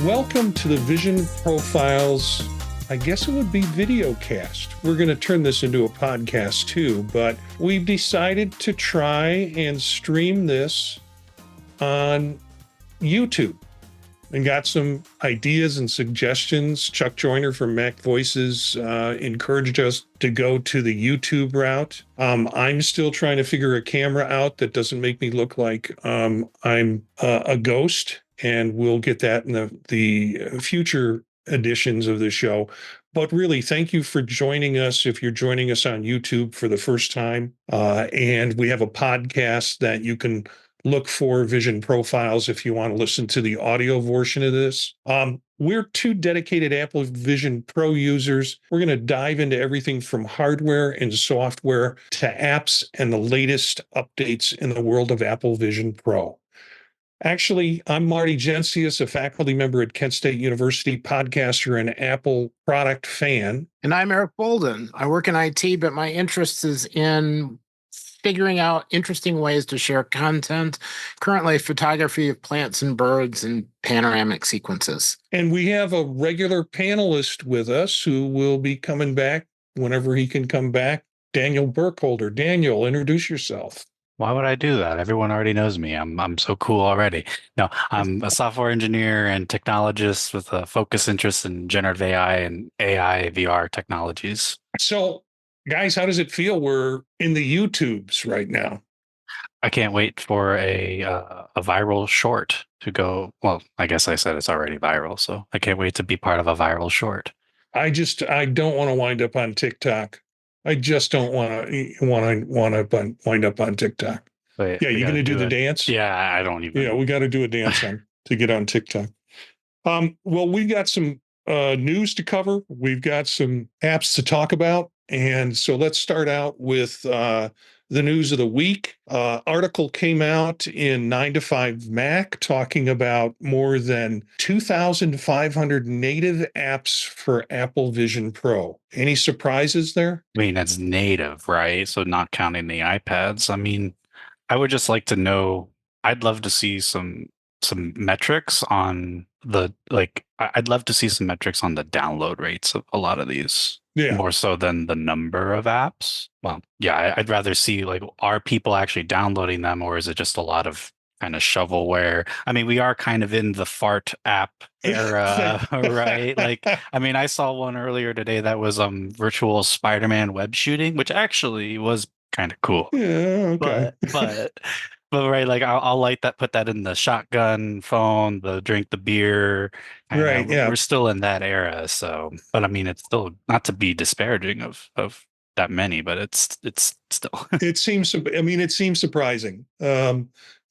Welcome to the Vision Profiles, I guess it would be video cast. We're going to turn this into a podcast too, but we've decided to try and stream this on YouTube and got some ideas and suggestions. Chuck Joyner from Mac Voices encouraged us to go to the YouTube route. I'm still trying to figure a camera out that doesn't make me look like I'm a ghost, and we'll get that in the future editions of the show. But really, thank you for joining us if you're joining us on YouTube for the first time. And we have a podcast that you can look for, Vision Profiles, if you want to listen to the audio version of this. We're two dedicated Apple Vision Pro users. We're going to dive into everything from hardware and software to apps and the latest updates in the world of Apple Vision Pro. Actually, I'm Marty Gensius, a faculty member at Kent State University, podcaster and Apple product fan. And I'm Eric Bolden. I work in IT, but my interest is in figuring out interesting ways to share content, currently photography of plants and birds and panoramic sequences. And we have a regular panelist with us who will be coming back whenever he can come back, Daniel Burkholder. Daniel, introduce yourself. Why would I do that? Everyone already knows me. I'm so cool already. No, I'm a software engineer and technologist with a focus interest in generative AI and AI VR technologies. So, guys, how does it feel? We're in the YouTubes right now. I can't wait for a viral short to go. Well, I guess I said it's already viral, so I can't wait to be part of a viral short. I don't want to wind up on TikTok. I just don't want to wind up on TikTok. But yeah, you're going to do the dance? Yeah, I don't even. Yeah, we got to do a dance to get on TikTok. Well, we got some news to cover. We've got some apps to talk about. And so let's start out with the news of the week. Article came out in 9 to 5 Mac talking about more than 2,500 native apps for Apple Vision Pro. Any surprises there? I mean, that's native, right? So not counting the iPads. I mean, I would just like to know, I'd love to see some metrics on I'd love to see some metrics on the download rates of a lot of these. Yeah. More so than the number of apps. Well, yeah, I'd rather see, like, are people actually downloading them, or is it just a lot of kind of shovelware? I mean, we are kind of in the fart app era, right? Like, I mean, I saw one earlier today that was virtual Spider-Man web shooting, which actually was kind of cool. Yeah, okay. But right, like I'll light that, put that in the shotgun phone, the drink the beer. Right, yeah. We're still in that era, so. But I mean, it's still not to be disparaging of that many, but it's still. It seems surprising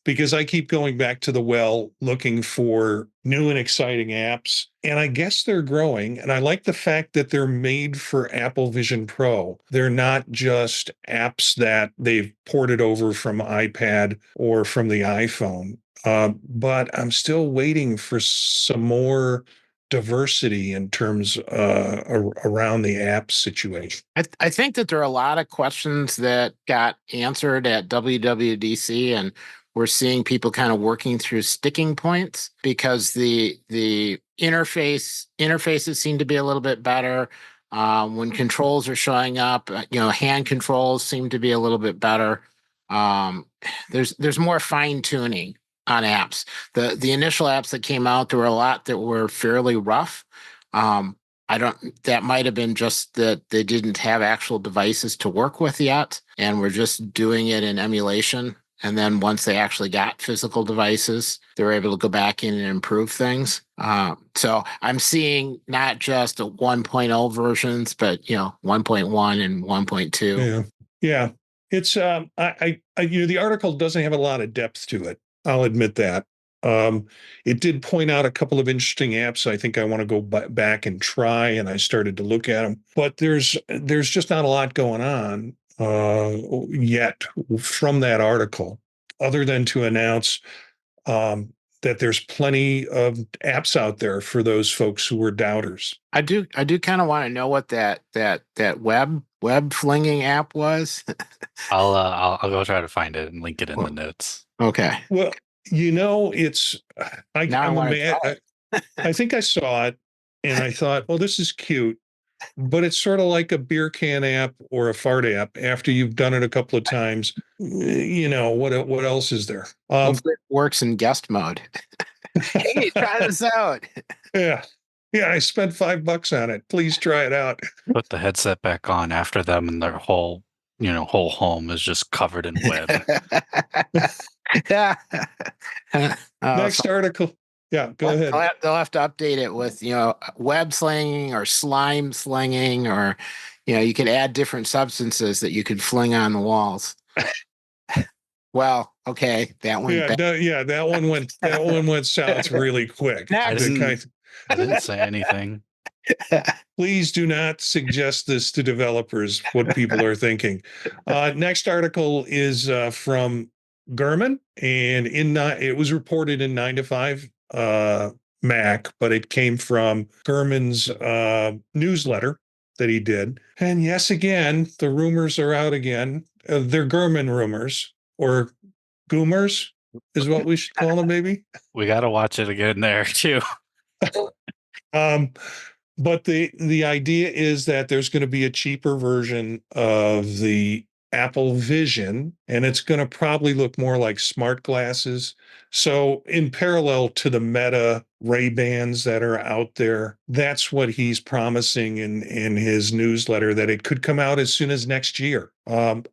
because I keep going back to the well looking for new and exciting apps, and I guess they're growing. And I like the fact that they're made for Apple Vision Pro. They're not just apps that they've ported over from iPad or from the iPhone. But I'm still waiting for some more diversity in terms around the app situation. I think that there are a lot of questions that got answered at WWDC, and we're seeing people kind of working through sticking points because the interfaces seem to be a little bit better. When controls are showing up, hand controls seem to be a little bit better. There's more fine tuning on apps. The initial apps that came out, there were a lot that were fairly rough. That might have been just that they didn't have actual devices to work with yet, and we're just doing it in emulation. And then once they actually got physical devices, they were able to go back in and improve things. So I'm seeing not just 1.0 versions, but 1.1 and 1.2. Yeah. It's the article doesn't have a lot of depth to it. I'll admit that. It did point out a couple of interesting apps I think I want to go back and try, and I started to look at them. But there's just not a lot going on yet from that article, other than to announce that there's plenty of apps out there for those folks who are doubters. I do kind of want to know what that web flinging app was. I'll go try to find it and link it in the notes. Okay. Well, it's I think I saw it and I thought, well, this is cute, but it's sort of like a beer can app or a fart app. After you've done it a couple of times, what else is there? Hopefully it works in guest mode. Hey, try this out. Yeah. Yeah, I spent $5 on it. Please try it out. Put the headset back on after them, and their whole home is just covered in web. Yeah. Next article. Yeah, go ahead. They'll have to update it with, web slinging or slime slinging, or, you could add different substances that you could fling on the walls. Well, okay, that one. That one went south really quick. I didn't say anything. Please do not suggest this to developers, what people are thinking. Next article is from Gurman, and it was reported in 9 to 5 Mac, but it came from Gurman's newsletter that he did. And yes, again, the rumors are out again. They're Gurman rumors, or Goomers is what we should call them, maybe. We got to watch it again there too. But the idea is that there's going to be a cheaper version of the Apple Vision, and it's going to probably look more like smart glasses. So in parallel to the Meta Ray-Bans that are out there, that's what he's promising in his newsletter, that it could come out as soon as next year.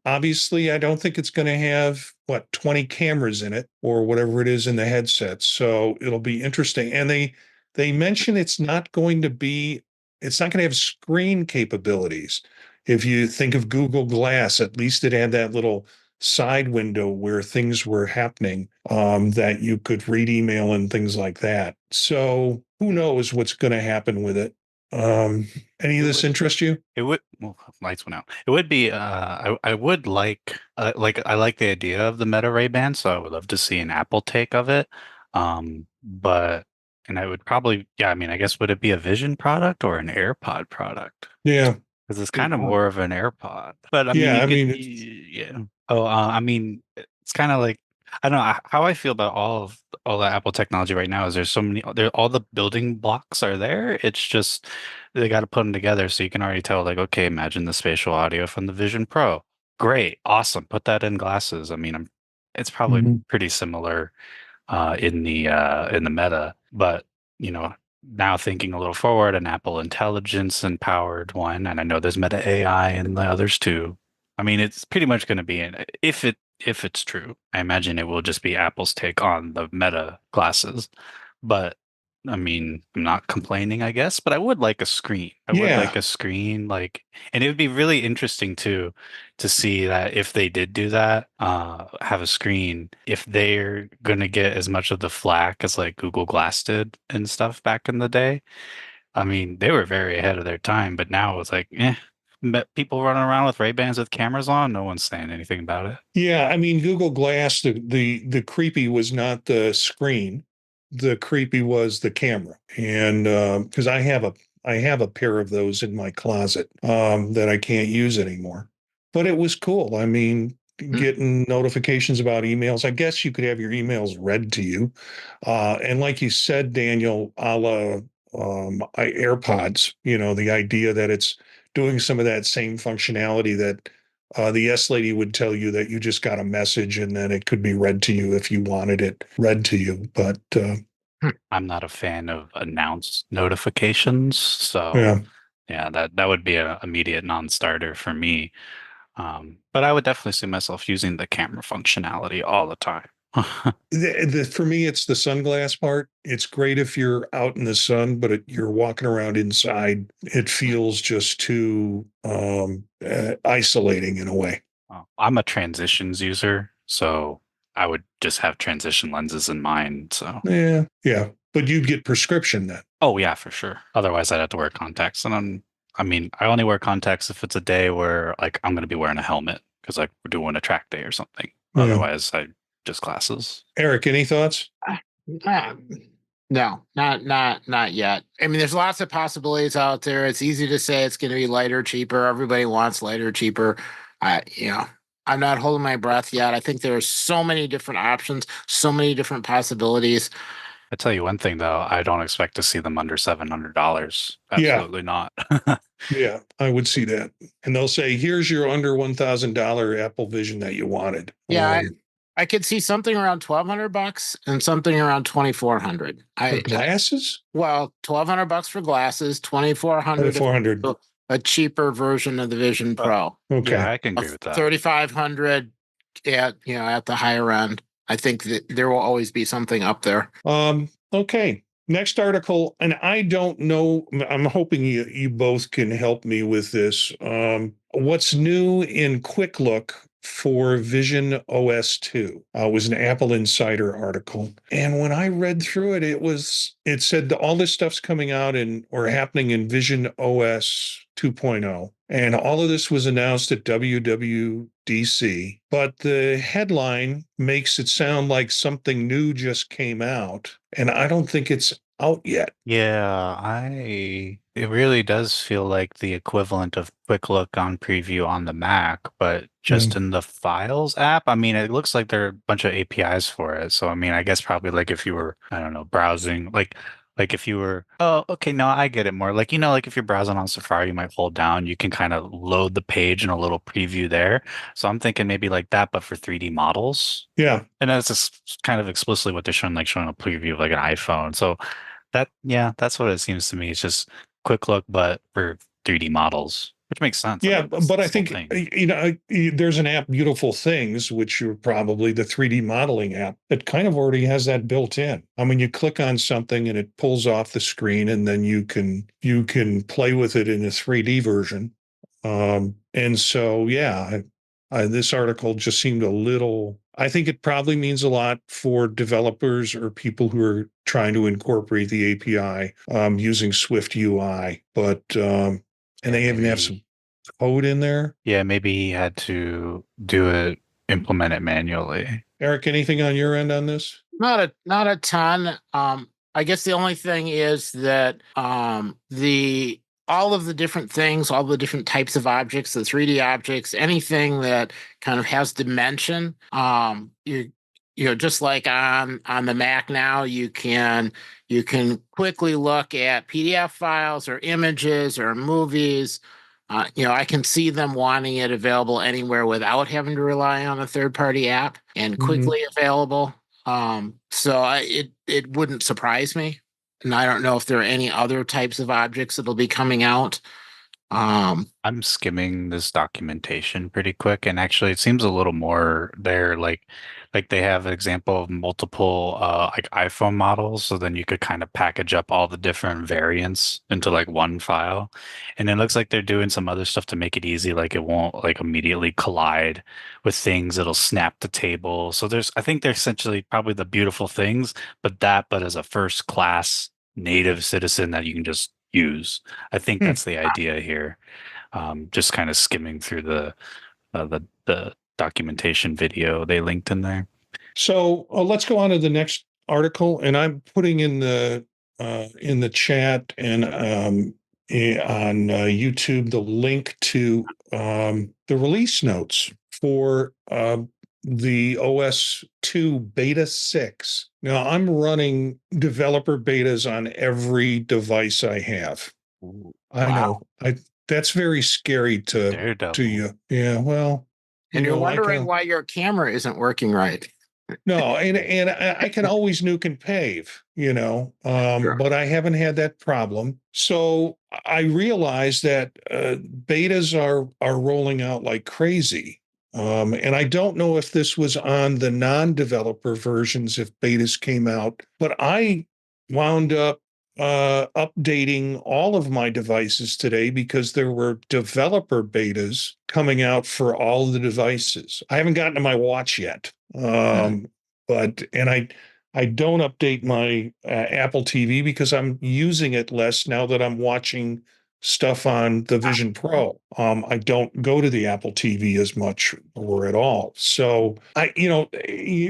Obviously, I don't think it's going to have 20 cameras in it or whatever it is in the headset. So it'll be interesting. And they mention it's not going to have screen capabilities. If you think of Google Glass, at least it had that little side window where things were happening, that you could read email and things like that. So who knows what's going to happen with it? Any of this interest you? It would. Well, lights went out. It would be. I would like. I like the idea of the Meta Ray-Ban, so I would love to see an Apple take of it. But. And I would probably, I mean, I guess, would it be a Vision product or an AirPod product? Yeah. Because it's kind of more of an AirPod. But I mean, yeah. Oh, I mean, it's kind of like, I don't know how I feel about all the Apple technology right now is there's so many, all the building blocks are there. It's just, they got to put them together. So you can already tell, like, okay, imagine the spatial audio from the Vision Pro. Great. Awesome. Put that in glasses. I mean, it's probably pretty similar in the Meta, but now thinking a little forward, an Apple Intelligence empowered one, and I know there's Meta AI and the others too. I mean, it's pretty much going to be if it's true, I imagine it will just be Apple's take on the Meta glasses. But I mean, I'm not complaining, I guess, but I would like a screen. I would like a screen, and it would be really interesting to see that if they did do that, have a screen, if they're going to get as much of the flack as like Google Glass did and stuff back in the day. I mean, they were very ahead of their time, but now it's like, people running around with Ray-Bans with cameras on, no one's saying anything about it. Yeah, I mean, Google Glass, the creepy was not the screen. The creepy was the camera. And because I have a pair of those in my closet that I can't use anymore. But it was cool. I mean, getting notifications about emails. I guess you could have your emails read to you. And like you said, Daniel, a la AirPods, the idea that it's doing some of that same functionality that the S lady would tell you, that you just got a message and then it could be read to you if you wanted it read to you. But I'm not a fan of announced notifications, so yeah, that would be an immediate non-starter for me. But I would definitely see myself using the camera functionality all the time. For me, it's the sunglass part. It's great if you're out in the sun, but you're walking around inside. It feels just too isolating in a way. I'm a transitions user, so I would just have transition lenses in mind. So yeah, but you'd get prescription then. Oh yeah, for sure. Otherwise, I'd have to wear contacts, and I mean, I only wear contacts if it's a day where like I'm going to be wearing a helmet because like we're doing a track day or something. Yeah. Otherwise, I just glasses. Eric, any thoughts? No, not yet. I mean, there's lots of possibilities out there. It's easy to say it's going to be lighter, cheaper. Everybody wants lighter, cheaper. I'm not holding my breath yet. I think there are so many different options, so many different possibilities. I tell you one thing though, I don't expect to see them under $700. Yeah, Absolutely not. yeah, I would see that. And they'll say, here's your under $1,000 Apple Vision that you wanted. Yeah, I could see something around $1,200 and something around 2,400. For glasses? Well, $1,200 for glasses, 2,400 2,400. a cheaper version of the Vision Pro. Okay. Yeah, I can agree with that. 3,500 at the higher end. I think that there will always be something up there. Okay. Next article, and I don't know. I'm hoping you both can help me with this. What's new in Quick Look for Vision OS 2? Was an Apple Insider article, and when I read through it, it said that all this stuff's coming out or happening in Vision OS 2.0. And all of this was announced at WWDC, but the headline makes it sound like something new just came out, and I don't think it's out yet. Yeah, it really does feel like the equivalent of Quick Look on Preview on the Mac, but just in the Files app. I mean, it looks like there are a bunch of APIs for it. So, I mean, I guess probably like if you were, I don't know, browsing, like if you were, oh, okay, no, I get it more. Like, like if you're browsing on Safari, you might hold down, you can kind of load the page in a little preview there. So I'm thinking maybe like that, but for 3D models. Yeah. And that's just kind of explicitly what they're showing, like showing a preview of like an iPhone. So that's what it seems to me. It's just Quick Look, but for 3D models, which makes sense. Yeah, I mean, but I it's the think, whole thing. there's an app, Beautiful Things, which are probably the 3D modeling app that kind of already has that built in. I mean, you click on something and it pulls off the screen, and then you can play with it in a 3D version. And so, yeah, this article just seemed a little. I think it probably means a lot for developers or people who are trying to incorporate the API using Swift UI, but and they even have some code in there. Yeah, maybe he had to implement it manually. Eric, anything on your end on this? Not a ton. I guess the only thing is that all of the different things, all the different types of objects, the 3D objects, anything that kind of has dimension, just like on the Mac now, you can quickly look at PDF files or images or movies. I can see them wanting it available anywhere without having to rely on a third-party app and quickly available. So it wouldn't surprise me. And I don't know if there are any other types of objects that'll be coming out. I'm skimming this documentation pretty quick, and actually it seems a little more there, like they have an example of multiple like iPhone models, so then you could kind of package up all the different variants into like one file. And it looks like they're doing some other stuff to make it easy, like it won't like immediately collide with things, it'll snap the table. So I think they're essentially probably the beautiful things, but as a first class native citizen that you can just use. I think that's the idea here. Just kind of skimming through the documentation video they linked in there. So let's go on to the next article, and I'm putting in the chat and on YouTube the link to the release notes for the OS 2 Beta 6. Now, I'm running developer betas on every device I have. I know. That's very scary to you. Yeah, well. And you're wondering why your camera isn't working right. No, and I can always nuke and pave, Sure. But I haven't had that problem. So I realized that betas are rolling out like crazy. And I don't know if this was on the non-developer versions, if betas came out, but I wound up updating all of my devices today because there were developer betas coming out for all the devices. I haven't gotten to my watch yet, but I don't update my Apple TV because I'm using it less now that I'm watching stuff on the Vision Pro. I don't go to the Apple TV as much or at all. So I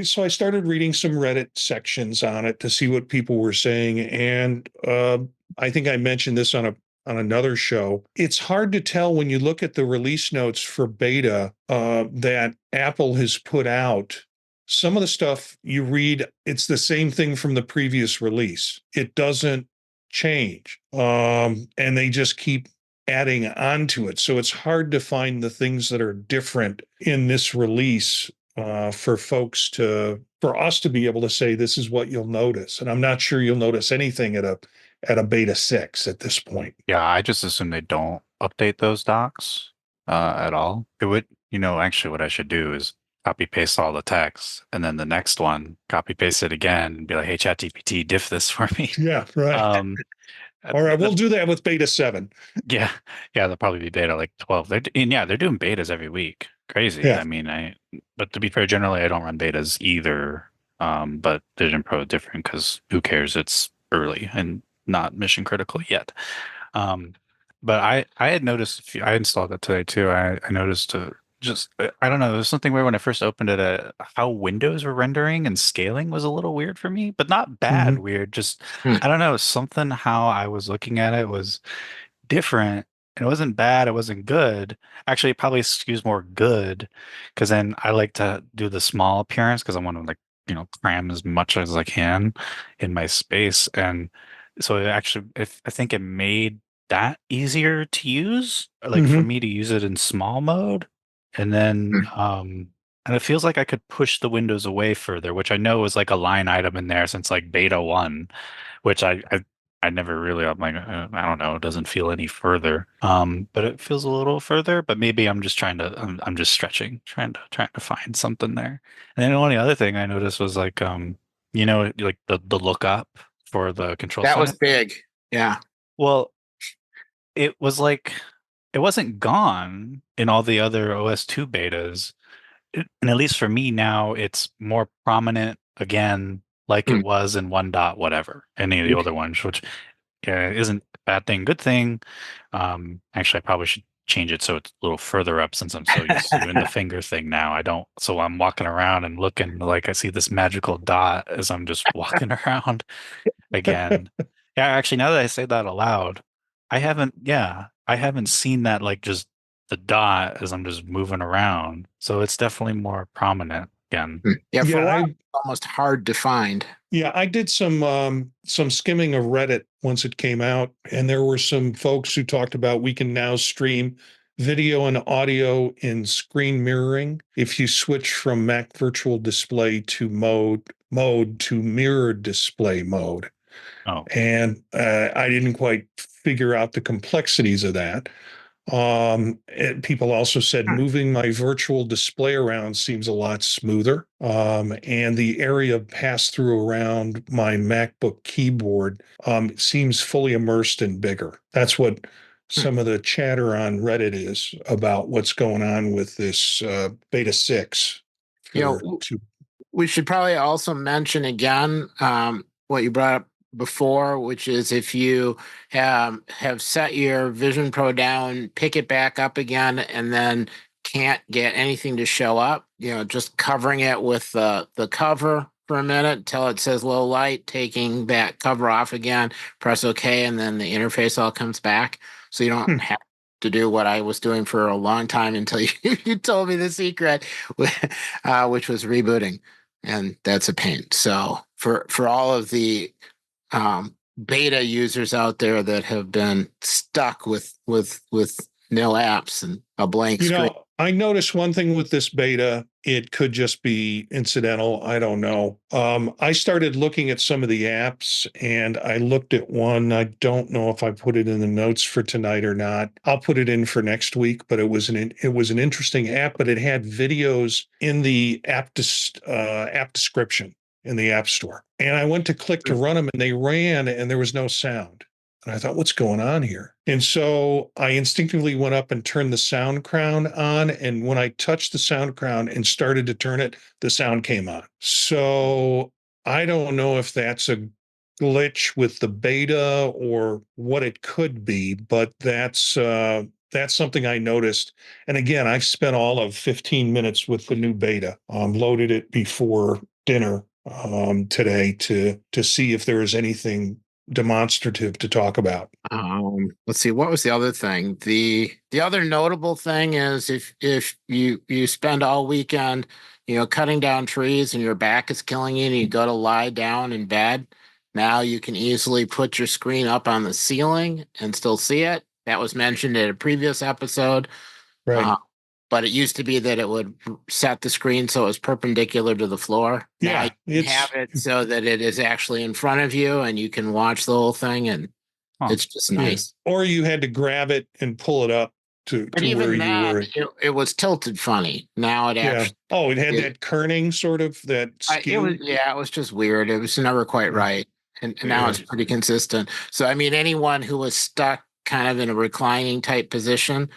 started reading some Reddit sections on it to see what people were saying. And I think I mentioned this on another show. It's hard to tell when you look at the release notes for beta that Apple has put out some of the stuff you read, it's the same thing from the previous release. It doesn't change. And they just keep adding on to it. So it's hard to find the things that are different in this release for us to be able to say this is what you'll notice. And I'm not sure you'll notice anything at a beta 6 at this point. Yeah, I just assume they don't update those docs at all. It would, actually what I should do is copy paste all the text and then the next one, copy paste it again and be like, hey, ChatGPT, diff this for me. Yeah, right. All right, we'll do that with beta 7. Yeah, they'll probably be beta like 12. They're doing betas every week. Crazy. Yeah. I mean, but to be fair, generally I don't run betas either. But Vision Pro is different because who cares? It's early and not mission critical yet. But I had noticed I installed that today too. I noticed I don't know, there was something weird when I first opened it. How windows were rendering and scaling was a little weird for me, but not bad weird. Just I don't know, something how I was looking at it was different. It wasn't bad, it wasn't good. Actually, it probably skews more good because then I like to do the small appearance because I want to cram as much as I can in my space. And so I think it made that easier to use, like for me to use it in small mode. And then and it feels like I could push the windows away further, which I know is like a line item in there since like beta 1, which I never really, I'm like, I don't know, it doesn't feel any further. But it feels a little further, but maybe I'm just I'm just stretching, trying to find something there. And then the only other thing I noticed was like, like the lookup for the control That center. was big. Yeah. Well, it was like, it wasn't gone in all the other OS2 betas. And at least for me now, it's more prominent again, like it was in 1 dot whatever, any of the older ones, which isn't a bad thing, good thing. Actually, I probably should change it so it's a little further up since I'm so used to doing the finger thing now. So I'm walking around and looking like I see this magical dot as I'm just walking around again. Yeah, actually, now that I say that aloud, I haven't seen that like just the dot as I'm just moving around. So it's definitely more prominent again. Yeah, for a while, it's almost hard to find. Yeah, I did some skimming of Reddit once it came out, and there were some folks who talked about we can now stream video and audio in screen mirroring if you switch from Mac Virtual Display to mode to mirrored display mode. Oh. And I didn't quite figure out the complexities of that. People also said moving my virtual display around seems a lot smoother. And the area pass through around my MacBook keyboard seems fully immersed and bigger. That's what some of the chatter on Reddit is about what's going on with this beta 6. We should probably also mention again what you brought up before, which is if you have set your Vision Pro down, pick it back up again, and then can't get anything to show up, just covering it with the cover for a minute until it says low light, taking that cover off again, press OK, and then the interface all comes back. So you don't have to do what I was doing for a long time until you told me the secret, which was rebooting. And that's a pain. So for all of the beta users out there that have been stuck with nil apps and a blank screen. I noticed one thing with this beta. It could just be incidental. I don't know. I started looking at some of the apps, and I looked at one. I don't know if I put it in the notes for tonight or not. I'll put it in for next week. But it was an interesting app, but it had videos in the app description in the App Store. And I went to click to run them, and they ran, and there was no sound. And I thought, what's going on here? And so I instinctively went up and turned the sound crown on. And when I touched the sound crown and started to turn it, the sound came on. So I don't know if that's a glitch with the beta or what it could be, but that's something I noticed. And again, I've spent all of 15 minutes with the new beta. Loaded it before dinner today to see if there is anything demonstrative to talk about. Let's see, what was the other thing? The other notable thing is if you spend all weekend cutting down trees and your back is killing you and you go to lie down in bed. Now you can easily put your screen up on the ceiling and still see it. That was mentioned in a previous episode. Right. But it used to be that it would set the screen so it was perpendicular to the floor. Now Yeah, you can have it so that it is actually in front of you and you can watch the whole thing, and it's just nice. Yeah. Or you had to grab it and pull it up to where you were. It was tilted funny. Now it actually. Oh, it had that kerning sort of that skew. It was just weird. It was never quite right. And now it's pretty consistent. So, I mean, anyone who was stuck kind of in a reclining type position,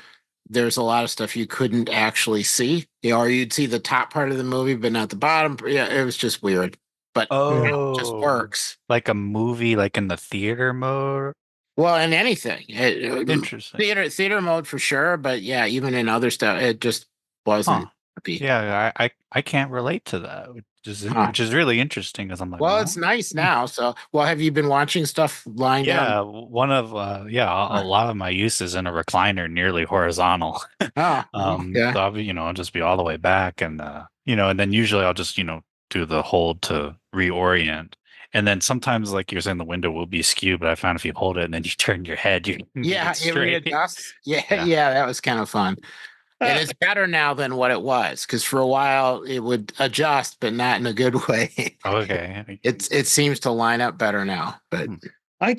there's a lot of stuff you couldn't actually see. Or you'd see the top part of the movie, but not the bottom. Yeah, it was just weird. But it just works. Like a movie, like in the theater mode? Well, in anything. Interesting. Theater mode for sure. But yeah, even in other stuff, it just wasn't. Yeah, I can't relate to that, which is really interesting because I'm like, well, it's nice now. So, have you been watching stuff lying down? Yeah, one of a lot of my use is in a recliner, nearly horizontal. So I'll just be all the way back, and and then usually I'll just do the hold to reorient. And then sometimes, like you're saying, the window will be askew, but I found if you hold it and then you turn your head, you can it readjusts. Yeah, that was kind of fun. And it's better now than what it was, because for a while it would adjust, but not in a good way. Okay. It seems to line up better now, but I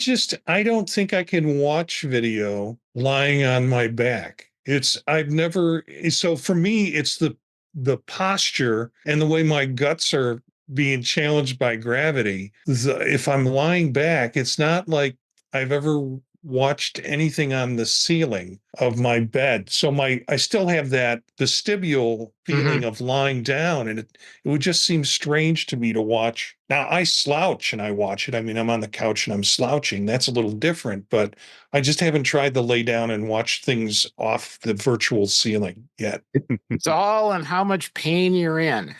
don't think I can watch video lying on my back. So for me, it's the posture and the way my guts are being challenged by gravity. If I'm lying back, it's not like I've ever watched anything on the ceiling of my bed. So I still have that vestibule feeling of lying down, and it would just seem strange to me to watch. Now I slouch and I watch it. I mean, I'm on the couch and I'm slouching. That's a little different, but I just haven't tried to lay down and watch things off the virtual ceiling yet. It's all in how much pain you're in.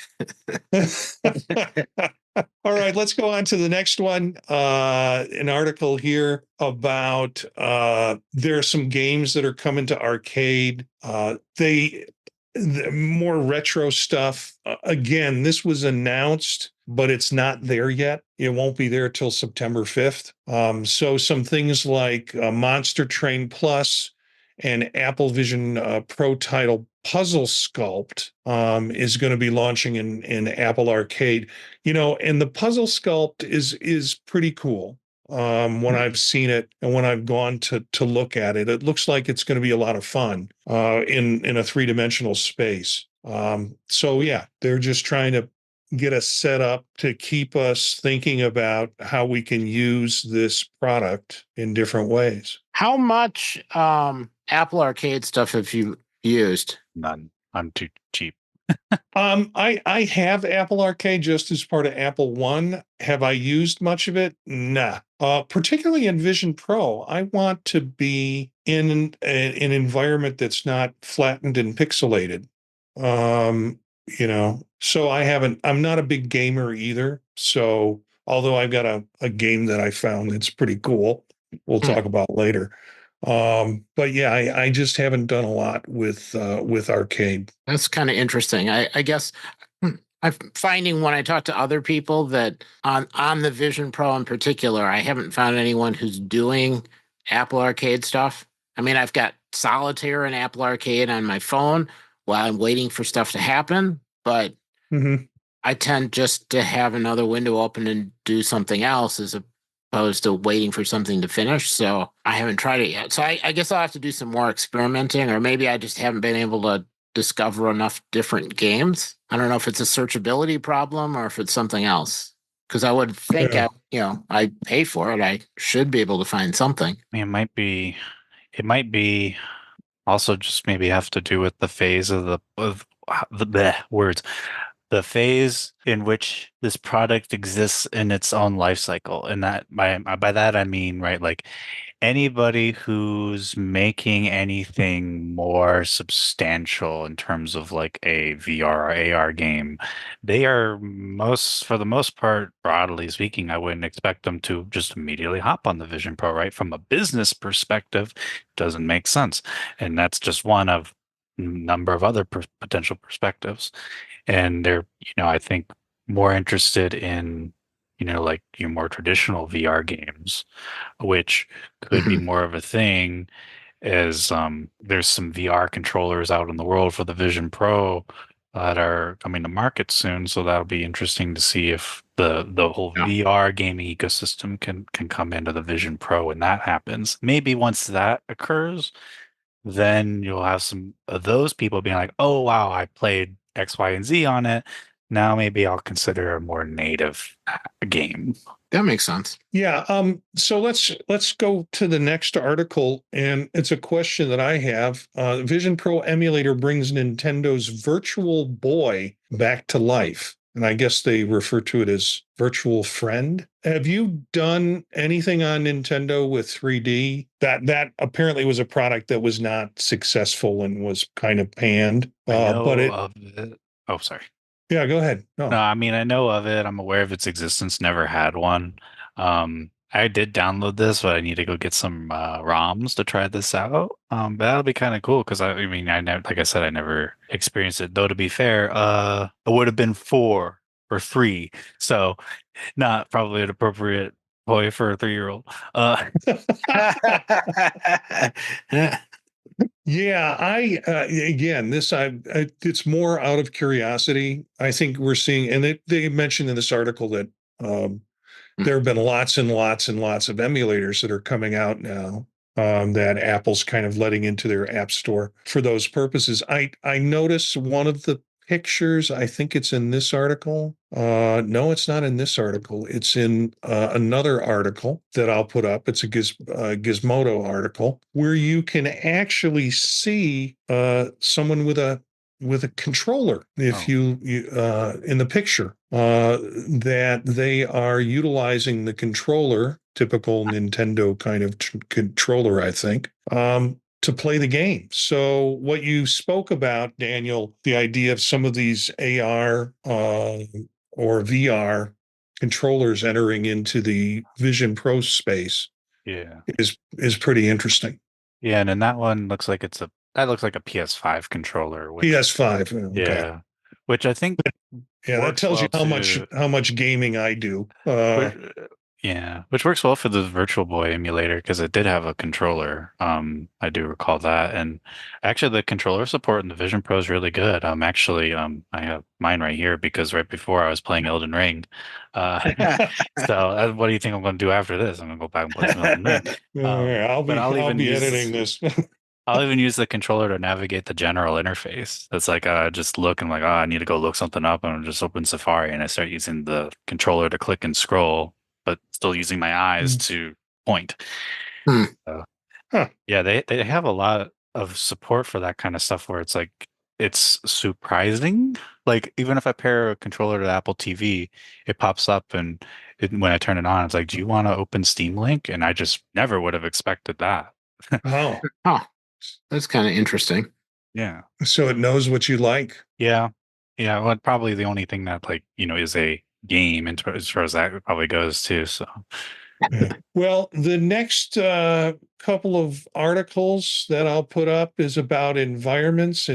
All right, let's go on to the next one. An article here about there are some games that are coming to arcade. The more retro stuff. Again, this was announced, but it's not there yet. It won't be there till September 5th. So some things like Monster Train Plus and Apple Vision Pro title Puzzle Sculpt is going to be launching in Apple Arcade. And the Puzzle Sculpt is pretty cool. When I've seen it and when I've gone to look at it, it looks like it's going to be a lot of fun in a three-dimensional space. So yeah, they're just trying to get us set up to keep us thinking about how we can use this product in different ways. How much Apple Arcade stuff have you used? None. I'm too cheap. I have Apple Arcade just as part of Apple One. Have I used much of it? Nah. Particularly in Vision Pro, I want to be in an environment that's not flattened and pixelated. So I'm not a big gamer either. So although I've got a game that I found that's pretty cool, we'll talk about later. But yeah, I just haven't done a lot with arcade. That's kind of interesting. I guess I'm finding when I talk to other people that on the Vision Pro in particular, I haven't found anyone who's doing Apple Arcade stuff. I mean, I've got Solitaire and Apple Arcade on my phone while I'm waiting for stuff to happen, but I tend just to have another window open and do something else as opposed to waiting for something to finish. So I haven't tried it yet. So I guess I'll have to do some more experimenting, or maybe I just haven't been able to discover enough different games. I don't know if it's a searchability problem or if it's something else. Because I would think, I pay for it. I should be able to find something. I mean, it might be also just maybe have to do with the phase of the words. The phase in which this product exists in its own life cycle. And that by that I mean, right, like anybody who's making anything more substantial in terms of like a VR or AR game, they are for the most part, broadly speaking, I wouldn't expect them to just immediately hop on the Vision Pro, right? From a business perspective, it doesn't make sense. And that's just one of number of other potential perspectives, and they're, I think more interested in, like your more traditional VR games, which could be Mhm. more of a thing. As there's some VR controllers out in the world for the Vision Pro that are coming to market soon, so that'll be interesting to see if the whole Yeah. VR gaming ecosystem can come into the Vision Pro when that happens. Maybe once that occurs, then you'll have some of those people being like, "Oh wow, I played X, Y, and Z on it. Now maybe I'll consider a more native game." That makes sense. Yeah. So let's go to the next article, and it's a question that I have. Vision Pro emulator brings Nintendo's Virtual Boy back to life, and I guess they refer to it as Virtual Friend. Have you done anything on Nintendo with 3D? That apparently was a product that was not successful and was kind of panned. I But know it, of it. Oh, sorry. yeah, go ahead. No, No. I mean, I know of it. I'm aware of its existence. Never had one. I did download this, but I need to go get some ROMs to try this out. But that'll be kind of cool because I mean, I never, like I said, I never experienced it. Though to be fair, it would have been 4 or 3, so not probably an appropriate toy for a 3-year-old. Yeah, I again, it's more out of curiosity. I think we're seeing, and they mentioned in this article that um, there have been lots and lots and lots of emulators that are coming out now, that Apple's kind of letting into their app store for those purposes. I noticed one of the pictures. I think it's in this article. No, it's not in this article. It's in another article that I'll put up. It's a Gizmodo article where you can actually see someone with a controller. If Oh, you in the picture, that they are utilizing the controller, typical Nintendo kind of controller, I think, to play the game. So what you spoke about, Daniel, the idea of some of these AR or VR controllers entering into the Vision Pro space yeah. is pretty interesting. Yeah, and then that one looks like that looks like a PS5 controller, which PS5, okay. yeah, which I think Yeah, that works tells you well too. how much gaming I do. Which, yeah, which works well for the Virtual Boy emulator because it did have a controller. I do recall that, and actually the controller support in the Vision Pro is really good. Actually, I have mine right here because right before I was playing Elden Ring. Uh, so what do you think I'm going to do after this? I'm going to go back and play some Elden Ring. But I'll be editing this. I'll even use the controller to navigate the general interface. It's like just look and like, oh, I need to go look something up, and I just open Safari and I start using the controller to click and scroll, but still using my eyes to point. Hmm. Huh. Yeah, they have a lot of support for that kind of stuff where it's like it's surprising. Like even if I pair a controller to the Apple TV, it pops up and when I turn it on, it's like, do you want to open Steam Link? And I just never would have expected that. Oh, Huh. That's kind of interesting. Yeah. so it knows what you like. Yeah. Yeah. Well, probably the only thing that like, is a game as far as that probably goes too. So Yeah. Well, the next couple of articles that I'll put up is about environments.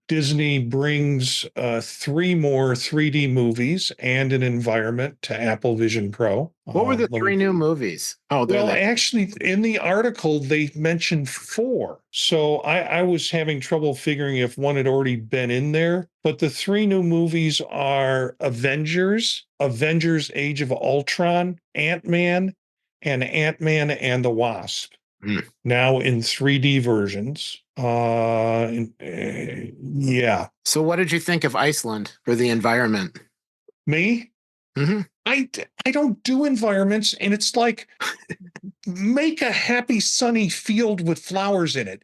Disney brings 3 more 3D movies and an environment to Apple Vision Pro. What were the Let 3 me new movies? Oh, Well, actually, in the article, they mentioned 4. So I was having trouble figuring if one had already been in there. But the 3 new movies are Avengers Age of Ultron, Ant-Man, and Ant-Man and the Wasp, Hmm. now in 3D versions. Yeah. So what did you think of Iceland for the environment? Me? Hmm. I don't do environments, and it's like make a happy sunny field with flowers in it.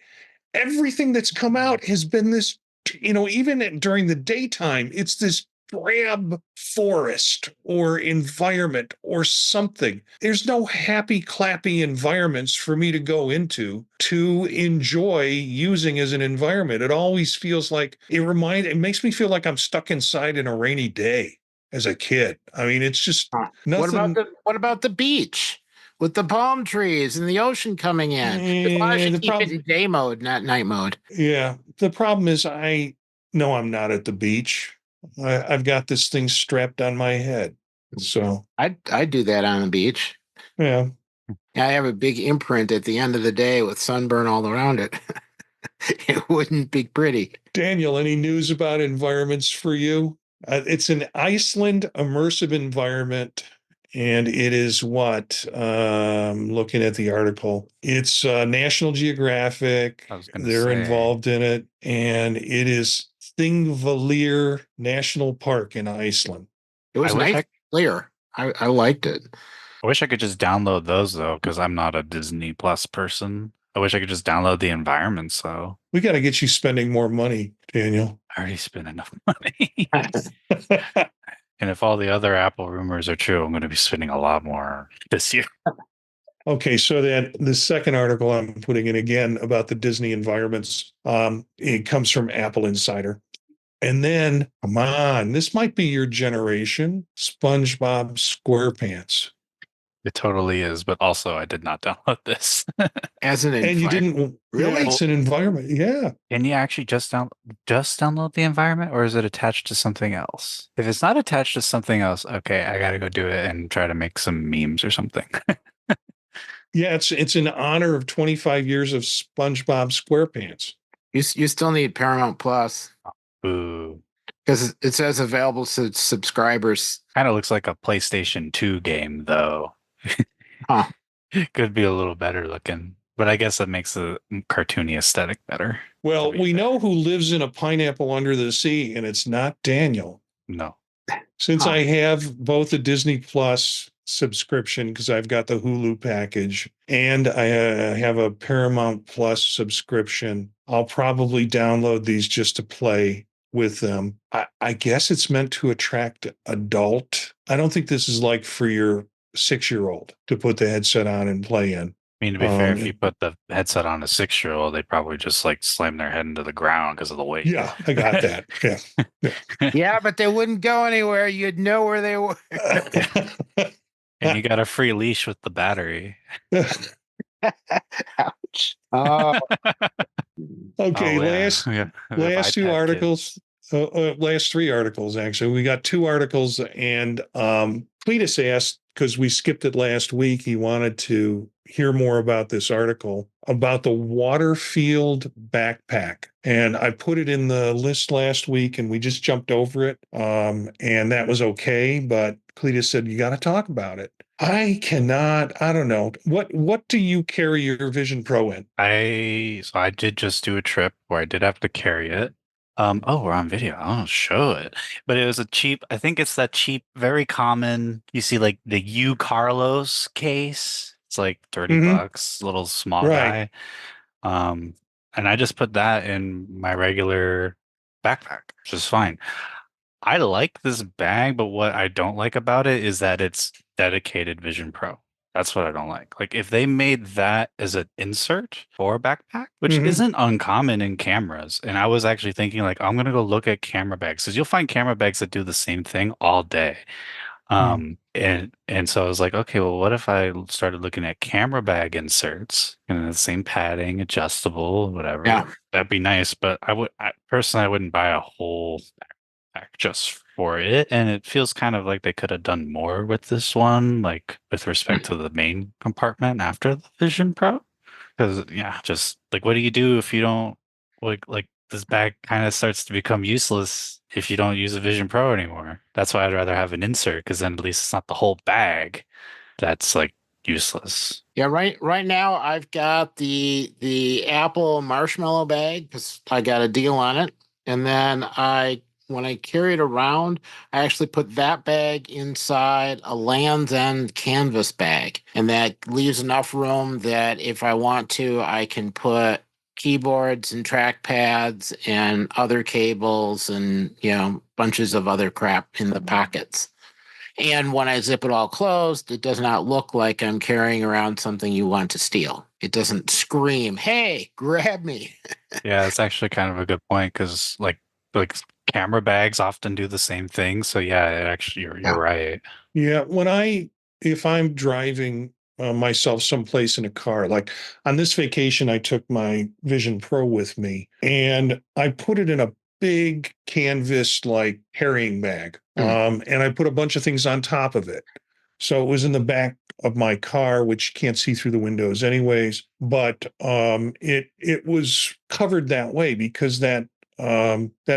Everything that's come out has been this, even during the daytime, it's this drab forest or environment or something. There's no happy clappy environments for me to go into to enjoy using as an environment. It always feels like it makes me feel like I'm stuck inside in a rainy day as a kid. I mean, it's just Huh. nothing. What about the beach? with the palm trees and the ocean coming in. As long as you The keep it problem, in day mode, not night mode. yeah, the problem is I know I'm not at the beach. I've got this thing strapped on my head. So, I'd do that on the beach. yeah. I have a big imprint at the end of the day with sunburn all around it. It wouldn't be pretty. Daniel, any news about environments for you? It's an Iceland immersive environment, and it is what? Looking at the article, it's National Geographic. I was gonna They're say. involved in it, and it is Thingvellir National Park in Iceland. It was I wish nice, clear. I liked it. I wish I could just download those though, because I'm not a Disney Plus person. I wish I could just download the environments though. We got to get you spending more money, Daniel. I already spent enough money. And if all the other Apple rumors are true, I'm going to be spending a lot more this year. Okay, so that the second article I'm putting in again about the Disney environments, it comes from Apple Insider. And then, come on, this might be your generation, SpongeBob SquarePants. It totally is, but also I did not download this. As an And you environment. didn't Really? Yeah, it's an environment. Yeah. Can you actually just download the environment, or is it attached to something else? If it's not attached to something else, okay, I gotta go do it and try to make some memes or something. Yeah, it's in honor of 25 years of SpongeBob SquarePants. You still need Paramount Plus Ooh. because it says available to subscribers. Kind of looks like a PlayStation 2 game, though. Huh. Could be a little better looking, but I guess that makes the cartoony aesthetic better. Well, we know who lives in a pineapple under the sea, and it's not Daniel. No. Since Huh. I have both a Disney Plus subscription because I've got the Hulu package and I have a Paramount Plus subscription, I'll probably download these just to play with them. I guess it's meant to attract adult. I don't think this is like for your 6-year-old to put the headset on and play in. I mean, to be fair, if you put the headset on a 6-year-old, they'd probably just like slam their head into the ground because of the weight. Yeah, I got that. Yeah. Yeah, but they wouldn't go anywhere. You'd know where they were. And you got a free leash with the battery. Ouch. Oh. Okay, Oh, yeah. last Yeah. last two iPad articles, last three articles actually. We got two articles, and Cletus asked because we skipped it last week. He wanted to hear more about this article about the Waterfield backpack, and I put it in the list last week, and we just jumped over it, and that was okay. But Cletus said you got to talk about it. I cannot. I don't know what do you carry your Vision Pro in? So I did just do a trip where I did have to carry it. Oh, we're on video. I'll show it. But it was a cheap, I think it's that cheap, very common. You see like the U Carlos case. It's like 30 bucks, little small Right. guy. And I just put that in my regular backpack, which is fine. I like this bag, but what I don't like about it is that it's dedicated Vision Pro. That's what I don't like. Like if they made that as an insert for a backpack, which isn't uncommon in cameras. And I was actually thinking like, I'm going to go look at camera bags because you'll find camera bags that do the same thing all day. And so I was like, okay, well, what if I started looking at camera bag inserts and the same padding, adjustable, whatever. Yeah. That'd be nice. But personally, I wouldn't buy a whole backpack just for it. And it feels kind of like they could have done more with this one, like with respect to the main compartment after the Vision Pro. Because yeah, just like what do you do if you don't like this bag kind of starts to become useless if you don't use a Vision Pro anymore. That's why I'd rather have an insert because then at least it's not the whole bag that's like useless. Yeah, right now I've got the Apple Marshmallow bag because I got a deal on it. And then when I carry it around, I actually put that bag inside a Land's End canvas bag. And that leaves enough room that if I want to, I can put keyboards and trackpads and other cables and, bunches of other crap in the pockets. And when I zip it all closed, it does not look like I'm carrying around something you want to steal. It doesn't scream, hey, grab me. Yeah, it's actually kind of a good point because like camera bags often do the same thing. So yeah, actually you're right. Yeah, if I'm driving myself someplace in a car. Like on this vacation, I took my Vision Pro with me and I put it in a big canvas like carrying bag. And I put a bunch of things on top of it. So it was in the back of my car, which you can't see through the windows anyways. But it was covered that way because that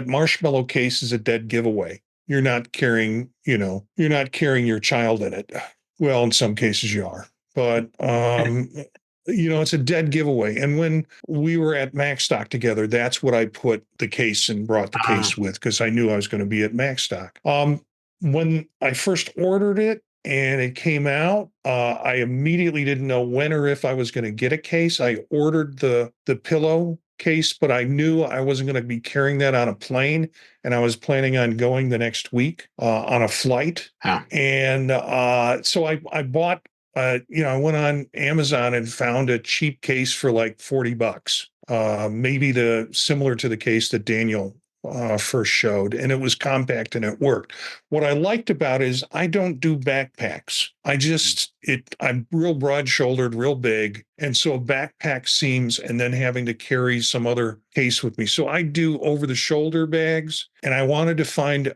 marshmallow case is a dead giveaway. You're not carrying, you're not carrying your child in it. Well, in some cases you are, but it's a dead giveaway. And when we were at Macstock together, that's what I put the case and brought the case with because I knew I was going to be at Macstock. When I first ordered it and it came out, I immediately didn't know when or if I was going to get a case. I ordered the pillow case, but I knew I wasn't going to be carrying that on a plane, and I was planning on going the next week on a flight. And so I bought. I went on Amazon and found a cheap case for like $40, maybe similar to the case that Daniel first showed, and it was compact and it worked. What I liked about it is I don't do backpacks. I'm real broad shouldered, real big. And so a backpack seems, and then having to carry some other case with me. So I do over the shoulder bags, and I wanted to find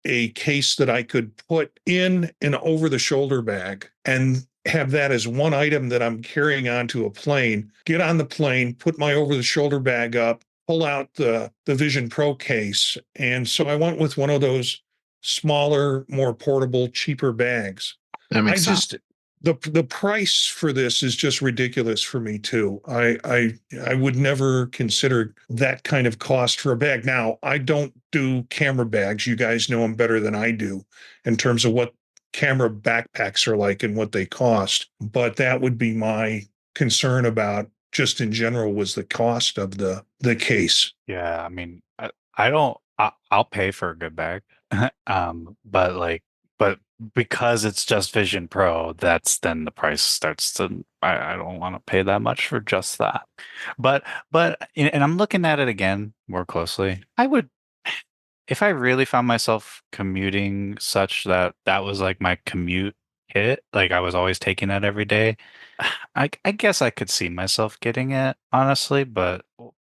a case that I could put in an over the shoulder bag and have that as one item that I'm carrying onto a plane, get on the plane, put my over the shoulder bag up, pull out the Vision Pro case. And so I went with one of those smaller, more portable, cheaper bags. That makes sense. The price for this is just ridiculous for me too. I would never consider that kind of cost for a bag. Now, I don't do camera bags. You guys know them better than I do in terms of what camera backpacks are like and what they cost. But that would be my concern about just in general was the cost of the case. Yeah, I mean, I'll pay for a good bag. But because it's just Vision Pro, that's then the price starts to, I don't want to pay that much for just that. But and I'm looking at it again more closely. I would, if I really found myself commuting such that was like my commute kit, like I was always taking that every day, I guess I could see myself getting it, honestly. But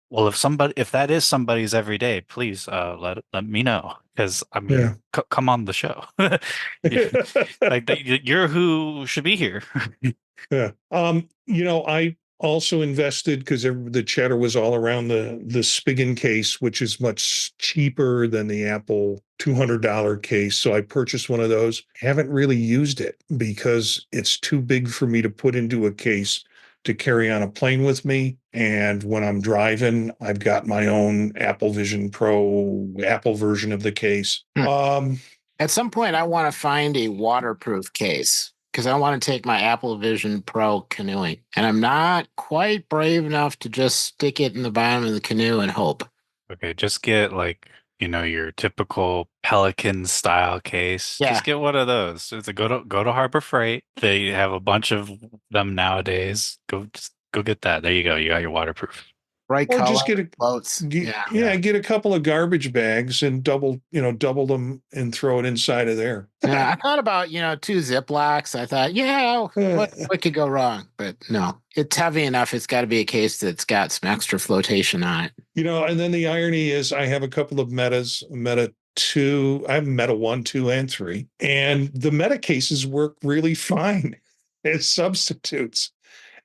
well, if that is somebody's every day, please let me know, because I mean, come on the show. You're who should be here. Yeah. I also invested because the chatter was all around the Spigen case, which is much cheaper than the Apple $200 case. So I purchased one of those. Haven't really used it because it's too big for me to put into a case to carry on a plane with me. And when I'm driving, I've got my own Apple Vision Pro, Apple version of the case. At some point, I want to find a waterproof case because I want to take my Apple Vision Pro canoeing. And I'm not quite brave enough to just stick it in the bottom of the canoe and hope. Okay, just get your typical Pelican style case. Yeah. Just get one of those. Just go to Harbor Freight. They have a bunch of them nowadays. Go get that. There you go. You got your waterproof. Right. Or just get boats. Get a couple of garbage bags and double them and throw it inside of there. Yeah, I thought about, 2 Ziplocs. I thought, what could go wrong? But no, it's heavy enough. It's got to be a case that's got some extra flotation on it. And then the irony is I have a couple of Metas, Meta 2, I have Meta 1, 2, and 3, and the Meta cases work really fine as substitutes.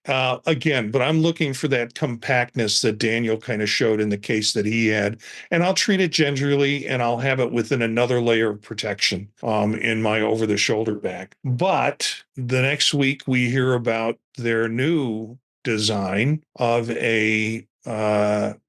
Again, but I'm looking for that compactness that Daniel kind of showed in the case that he had, and I'll treat it gingerly and I'll have it within another layer of protection in my over-the-shoulder bag. But the next week we hear about their new design of a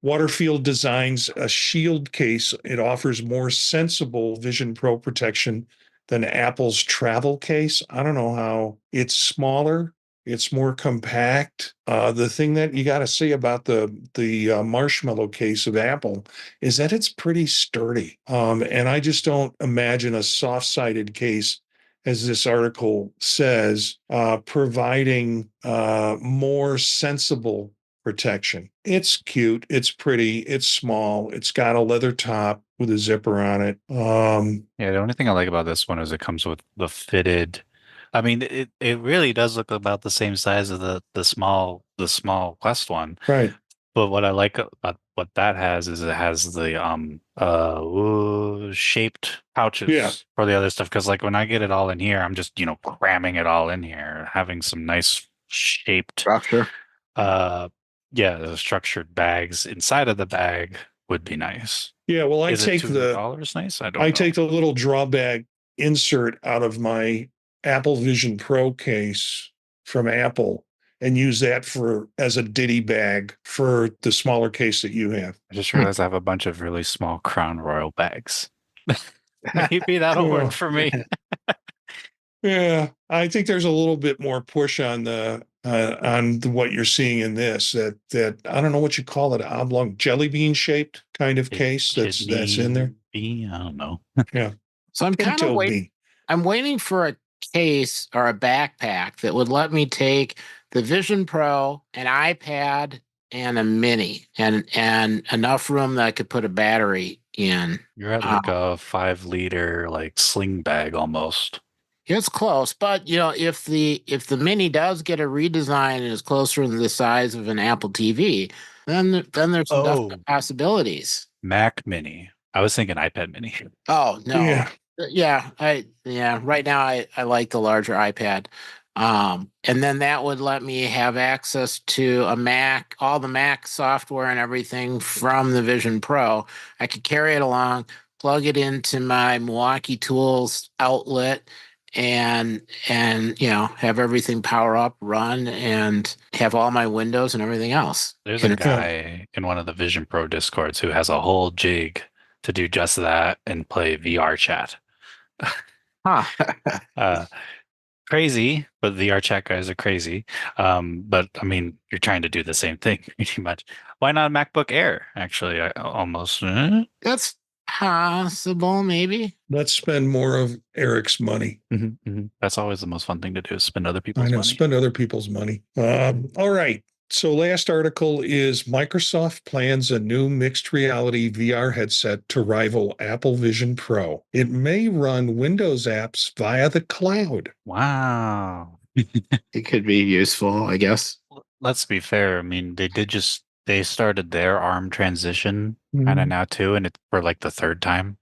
Waterfield designs a shield case. It offers more sensible Vision Pro protection than Apple's travel case. I don't know how it's smaller. It's more compact. The thing that you got to say about the marshmallow case of Apple is that it's pretty sturdy. And I just don't imagine a soft-sided case, as this article says, providing more sensible protection. It's cute. It's pretty. It's small. It's got a leather top with a zipper on it. Yeah, the only thing I like about this one is it comes with the fitted I mean, it really does look about the same size as the small Quest one. Right. But what I like about what that has is it has the shaped Yeah. pouches for the other stuff. Because like when I get it all in here, I'm just cramming it all in here, having some nice shaped Structure. yeah, the structured bags inside of the bag would be nice. Yeah. Well, Is it $2 nice? I don't I know. take the little drawbag insert out of my Apple Vision Pro case from Apple and use that as a ditty bag for the smaller case that you have. I just realized I have a bunch of really small Crown Royal bags. Maybe that'll work for me. Yeah, I think there's a little bit more push on what you're seeing in this that I don't know what you call it, oblong jelly bean shaped kind of case that's in there. Kidney bean? I don't know. Yeah, So I'm kind of pinto waiting. bean. I'm waiting for a case or a backpack that would let me take the Vision Pro, an iPad, and a mini, and enough room that I could put a battery in. You're at like a 5 liter like sling bag almost. It's close, but if the mini does get a redesign and is closer to the size of an Apple TV, then there's enough possibilities. Mac Mini. I was thinking iPad Mini. Oh no. Yeah. Right now I like the larger iPad. And then that would let me have access to a Mac, all the Mac software and everything from the Vision Pro. I could carry it along, plug it into my Milwaukee Tools outlet, and have everything power up, run, and have all my windows and everything else. There's a guy in one of the Vision Pro Discords who has a whole jig to do just that and play VR chat. Crazy, but VR chat guys are crazy. But I mean, you're trying to do the same thing pretty much. Why not a MacBook Air? Actually, almost. That's possible, maybe. Let's spend more of Eric's money. That's always the most fun thing to do is spend other people's money. Spend other people's money. All right. So last article is Microsoft plans a new mixed reality VR headset to rival Apple Vision Pro. It may run Windows apps via the cloud. Wow. It could be useful, I guess. Let's be fair. I mean, they started their ARM transition kind of now too, and it's for like the third time.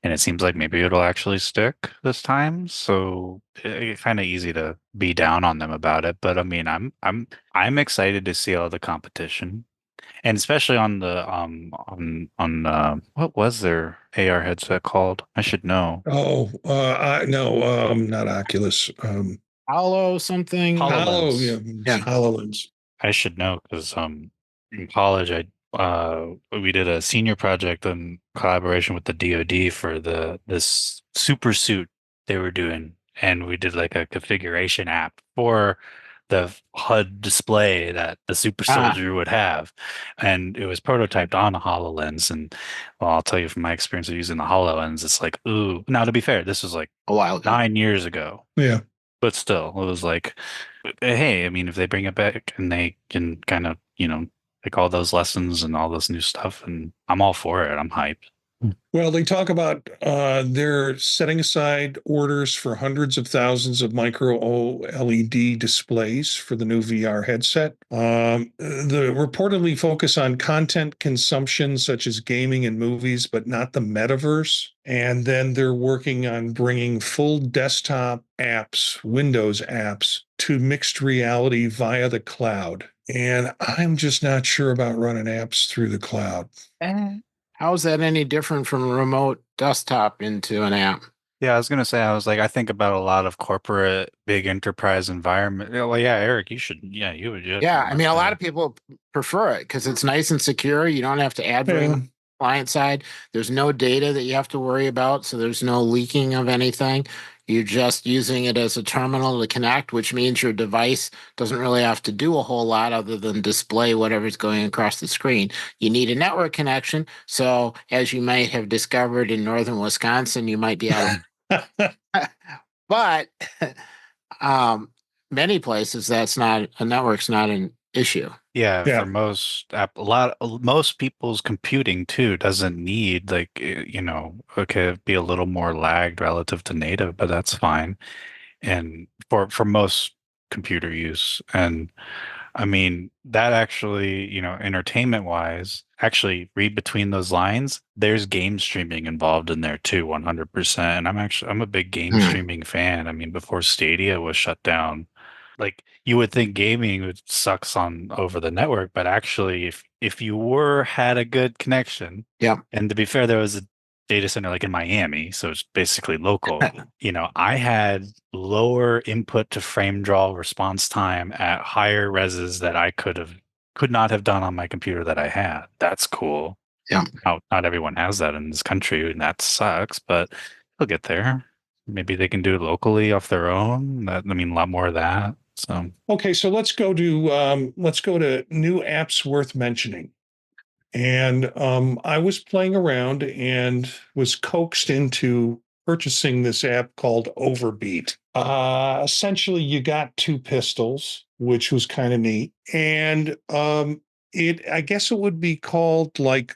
And it seems like maybe it'll actually stick this time. So it's kind of easy to be down on them about it. But I mean, I'm excited to see all the competition, and especially on the what was their AR headset called? I should know. Oh, no, not Oculus. Hollow something. HoloLens. Yeah. HoloLens. I should know because in college we did a senior project in collaboration with the DoD for this super suit they were doing, and we did like a configuration app for the HUD display that the super soldier would have, and it was prototyped on a HoloLens. And well, I'll tell you from my experience of using the HoloLens, it's like, ooh. Now to be fair, this was like a while ago. 9 years ago. Yeah. But still, it was like, hey, I mean, if they bring it back and they can kind of, like all those lessons and all this new stuff, and I'm all for it. I'm hyped. Well, they talk about they're setting aside orders for hundreds of thousands of micro OLED displays for the new VR headset. The reportedly focus on content consumption such as gaming and movies, but not the metaverse. And then they're working on bringing full desktop apps, Windows apps, to mixed reality via the cloud. And I'm just not sure about running apps through the cloud. How is that any different from a remote desktop into an app? Yeah, I was gonna say, I think about a lot of corporate, big enterprise environment. Well, yeah, Eric, you would. Yeah, I mean, a lot of people prefer it because it's nice and secure. You don't have to admin client side. There's no data that you have to worry about, so there's no leaking of anything. You're just using it as a terminal to connect, which means your device doesn't really have to do a whole lot other than display whatever's going across the screen. You need a network connection. So as you might have discovered in northern Wisconsin, you might be out of but many places a network's not an issue. Yeah, for most people's computing too doesn't need okay, be a little more lagged relative to native, but that's fine. and for most computer use. And I mean, that actually, entertainment wise, actually read between those lines, there's game streaming involved in there too, 100%. And I'm a big game Hmm. streaming fan. I mean, before Stadia was shut down, like you would think gaming would sucks on over the network, but actually if you had a good connection, Yeah. and to be fair, there was a data center like in Miami, so it's basically local. I had lower input to frame draw response time at higher reses that I could not have done on my computer that I had. That's cool. Yeah. Now, not everyone has that in this country, and that sucks, but they'll get there. Maybe they can do it locally off their own. A lot more of that. So Okay, so let's go to new apps worth mentioning. And I was playing around and was coaxed into purchasing this app called Overbeat. Essentially, you got two pistols, which was kind of neat, and I guess it would be called like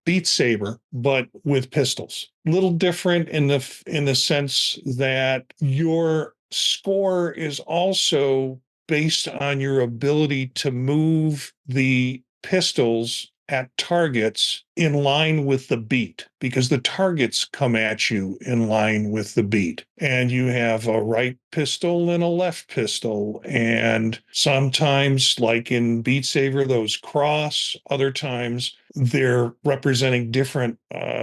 Beat Saber, but with pistols. Little different in the sense that your score is also based on your ability to move the pistols at targets in line with the beat, because the targets come at you in line with the beat. And you have a right pistol and a left pistol. And sometimes, like in Beat Saber, those cross, other times they're representing different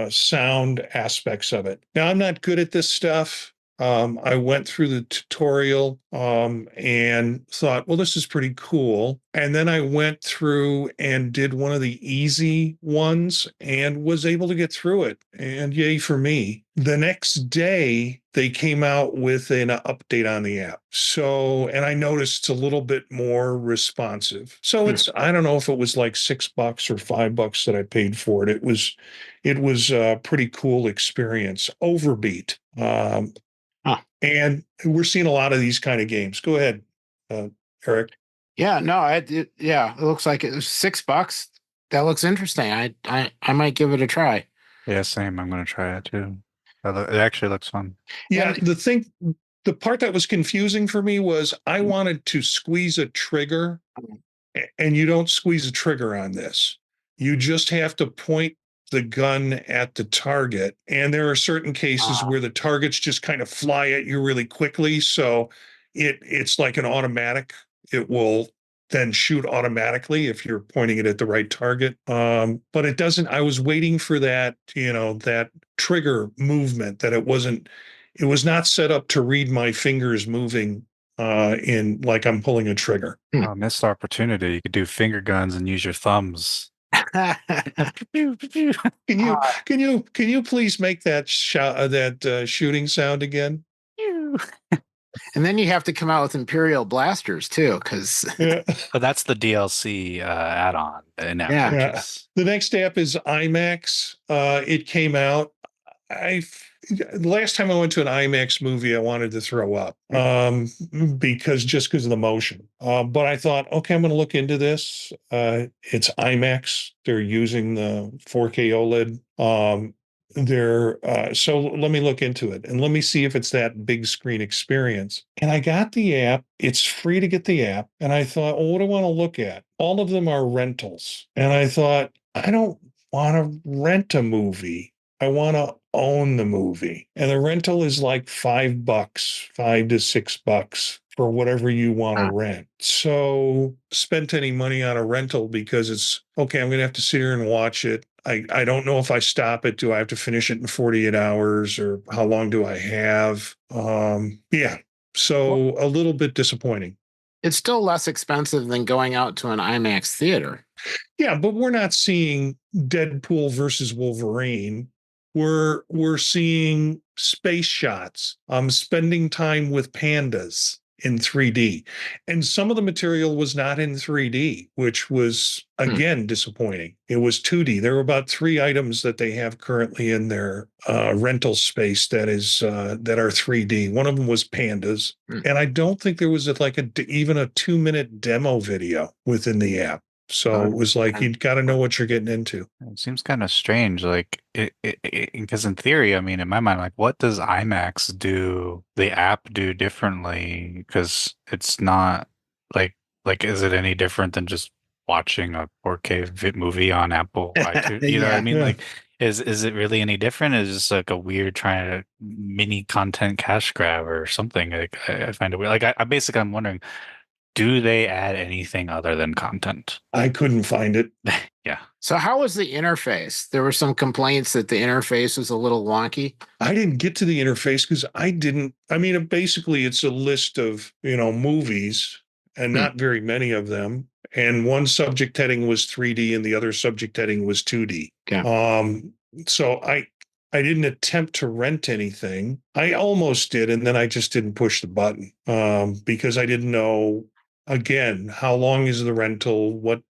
sound aspects of it. Now, I'm not good at this stuff. I went through the tutorial and thought, well, this is pretty cool. And then I went through and did one of the easy ones and was able to get through it. And yay for me. The next day, they came out with an update on the app. So, and I noticed it's a little bit more responsive. So I don't know if it was like $6 or $5 that I paid for it. It was a pretty cool experience. Overbeat. And we're seeing a lot of these kind of games. Go ahead, Eric. Yeah, no, it looks like it was $6. That looks interesting. I might give it a try. yeah, same. I'm going to try it too. It actually looks fun. Yeah, the part that was confusing for me was I wanted to squeeze a trigger, and you don't squeeze a trigger on this. You just have to point the gun at the target. And there are certain cases where the targets just kind of fly at you really quickly. So it's like an automatic. It will then shoot automatically if you're pointing it at the right target. But it doesn't. I was waiting for that, that trigger movement, that it was not set up to read my fingers moving in like I'm pulling a trigger. Oh, missed opportunity. You could do finger guns and use your thumbs. Can you please make that shooting sound again? And then you have to come out with Imperial blasters too, because Yeah. But that's the DLC add-on in-app Yeah. purchase. The next app is IMAX. It came out. Last time I went to an IMAX movie, I wanted to throw up because of the motion. But I thought, okay, I'm going to look into this. It's IMAX. They're using the 4K OLED. So let me look into it and let me see if it's that big screen experience. And I got the app. It's free to get the app. And I thought, well, what do I want to look at? All of them are rentals. And I thought, I don't want to rent a movie. I want to own the movie. And the rental is like $5, $5 to $6 for whatever you want to rent. So spent any money on a rental because it's okay, I'm going to have to sit here and watch it. I don't know if I stop it, do I have to finish it in 48 hours or how long do I have? Yeah. So a little bit disappointing. It's still less expensive than going out to an IMAX theater. Yeah, but we're not seeing Deadpool versus Wolverine. We're seeing space shots. I'm spending time with pandas in 3D. And some of the material was not in 3D, which was again disappointing. It was 2D. There were about 3 items that they have currently in their rental space that are 3D. One of them was pandas, and I don't think there was even a 2-minute demo video within the app. So it was like, you got to know what you're getting into. It seems kind of strange, like because in theory, I mean, in my mind, like, what does IMAX do, the app do differently? Because it's not like is it any different than just watching a 4K movie on Apple iTunes? You know what I Yeah. mean? Yeah. Like, is it really any different? Is it just like a weird trying to mini content cash grab or something? Like, I find it weird. Like, I basically I'm wondering, do they add anything other than content? I couldn't find it. Yeah. So how was the interface? There were some complaints that the interface was a little wonky. I didn't get to the interface because I mean, basically it's a list of, movies and not very many of them. And one subject heading was 3D and the other subject heading was 2D. Okay. So I didn't attempt to rent anything. I almost did, and then I just didn't push the button because I didn't know, again, how long is the rental? What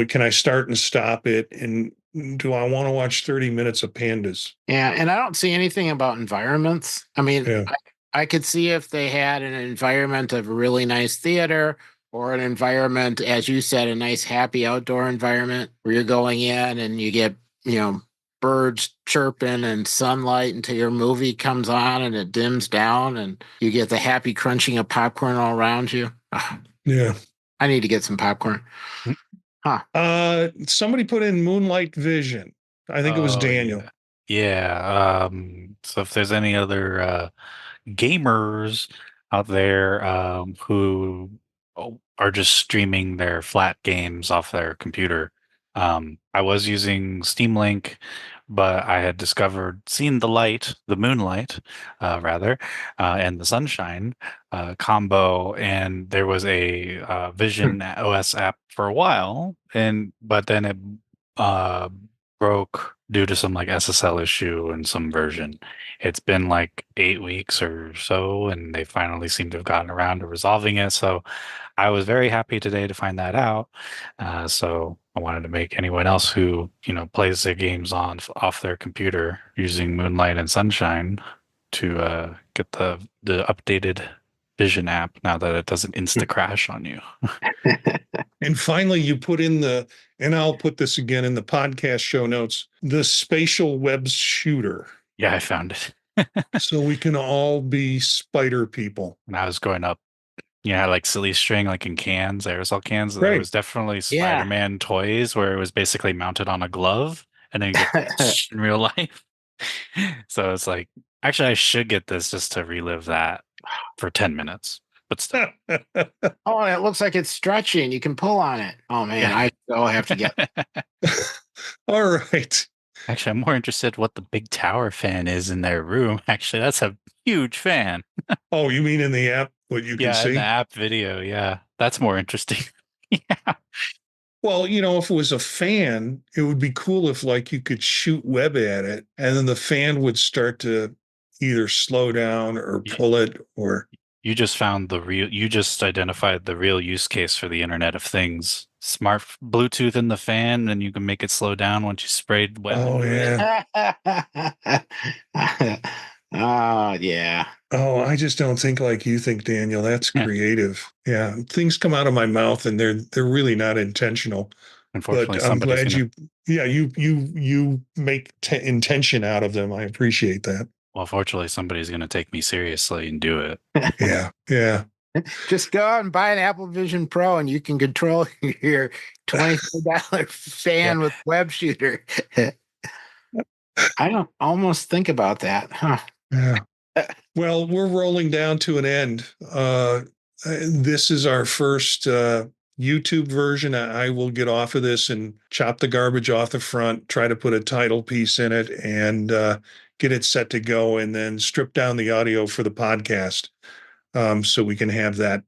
can I start and stop it? And do I want to watch 30 minutes of pandas? Yeah, and I don't see anything about environments. I mean, Yeah. I could see if they had an environment of a really nice theater or an environment, as you said, a nice happy outdoor environment where you're going in and you get, birds chirping and sunlight until your movie comes on and it dims down and you get the happy crunching of popcorn all around you. Yeah. I need to get some popcorn. Somebody put in Moonlight Vision. I think it was Oh, Daniel. yeah. So if there's any other gamers out there who are just streaming their flat games off their computer, I was using Steam Link, but I had seen the moonlight, rather, and the sunshine combo, and there was a Vision OS app for a while, but then it uh, broke due to some like SSL issue and some version. It's been like 8 weeks or so, and they finally seem to have gotten around to resolving it. So I was very happy today to find that out. So I wanted to make anyone else who, plays their games off their computer using Moonlight and Sunshine to get the updated Vision app now that it doesn't insta crash on you. And finally, you put in and I'll put this again in the podcast show notes, the spatial web shooter. Yeah, I found it. So we can all be spider people. When I was growing up, like silly string, like in cans, aerosol cans. Right. There was definitely Spider-Man toys where it was basically mounted on a glove and then you get in real life. So it's like, actually, I should get this just to relive that for 10 minutes. But still. Oh, it looks like it's stretching. You can pull on it. Oh man, Yeah. I still have to get. All right. Actually, I'm more interested what the big tower fan is in their room. Actually, that's a huge fan. Oh, you mean in the app, what you can see? In the app video. Yeah, that's more interesting. Yeah. Well, if it was a fan, it would be cool if like you could shoot web at it and then the fan would start to either slow down or pull it or. You just identified the real use case for the Internet of Things. Smart Bluetooth in the fan, and you can make it slow down once you sprayed web. Oh, yeah. Oh, yeah. Oh, I just don't think like you think, Daniel. That's creative. Yeah. Things come out of my mouth and they're really not intentional. Unfortunately, but I'm glad you make intention out of them. I appreciate that. Well, fortunately, somebody's going to take me seriously and do it. Yeah. Yeah. Just go out and buy an Apple Vision Pro and you can control your $24 fan with web shooter. I don't almost think about that. Huh. Yeah. Well, we're rolling down to an end. This is our first YouTube version. I will get off of this and chop the garbage off the front, try to put a title piece in it and get it set to go, and then strip down the audio for the podcast so we can have that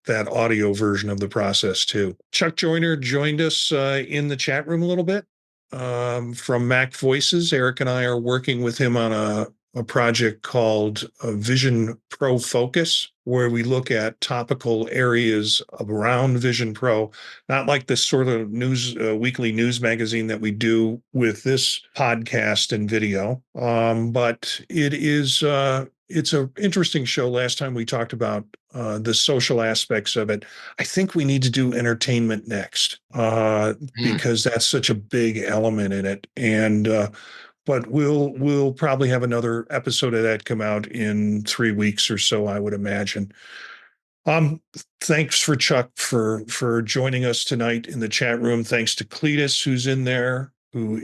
audio version of the process too. Chuck Joyner joined us in the chat room a little bit from Mac Voices. Eric and I are working with him on a project called Vision Pro Focus, where we look at topical areas around Vision Pro, not like this sort of news weekly news magazine that we do with this podcast and video, but it's an interesting show. Last time we talked about the social aspects of it. I think we need to do entertainment next because that's such a big element in it. And but we'll probably have another episode of that come out in 3 weeks or so, I would imagine. Thanks for Chuck for joining us tonight in the chat room. Thanks to Cletus, who's in there, who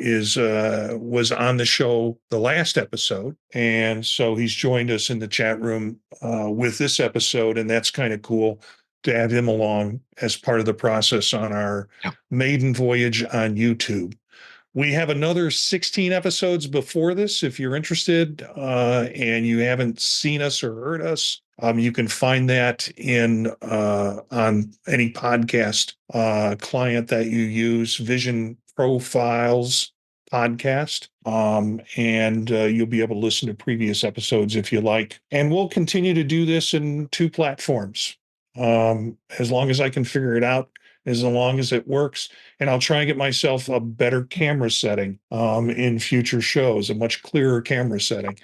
was on the show the last episode, and so he's joined us in the chat room with this episode, and that's kind of cool to have him along as part of the process on our Maiden Voyage on YouTube. We have another 16 episodes before this. If you're interested and you haven't seen us or heard us, you can find that on any podcast client that you use, Vision Profiles Podcast, and you'll be able to listen to previous episodes if you like. And we'll continue to do this in 2 platforms as long as I can figure it out, as long as it works. And I'll try and get myself a better camera setting in future shows, a much clearer camera setting.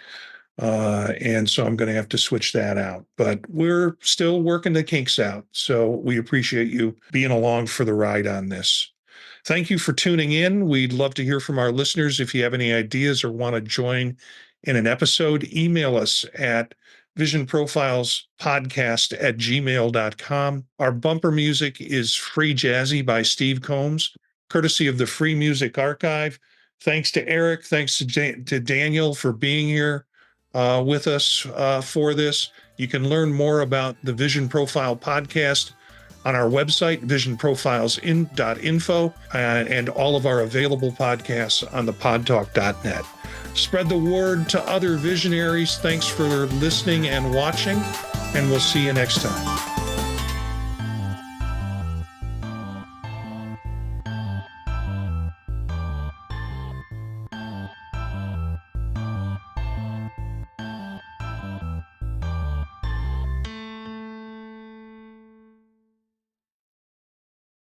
And so I'm going to have to switch that out. But we're still working the kinks out. So we appreciate you being along for the ride on this. Thank you for tuning in. We'd love to hear from our listeners. If you have any ideas or want to join in an episode, email us at visionprofilespodcast@gmail.com. Our bumper music is Free Jazzy by Steve Combs, courtesy of the Free Music Archive. Thanks to Eric. Thanks to Daniel for being here with us for this. You can learn more about the Vision Profile Podcast on our website, visionprofiles.info, and all of our available podcasts on the podtalk.net. Spread the word to other visionaries. Thanks for listening and watching, and we'll see you next time.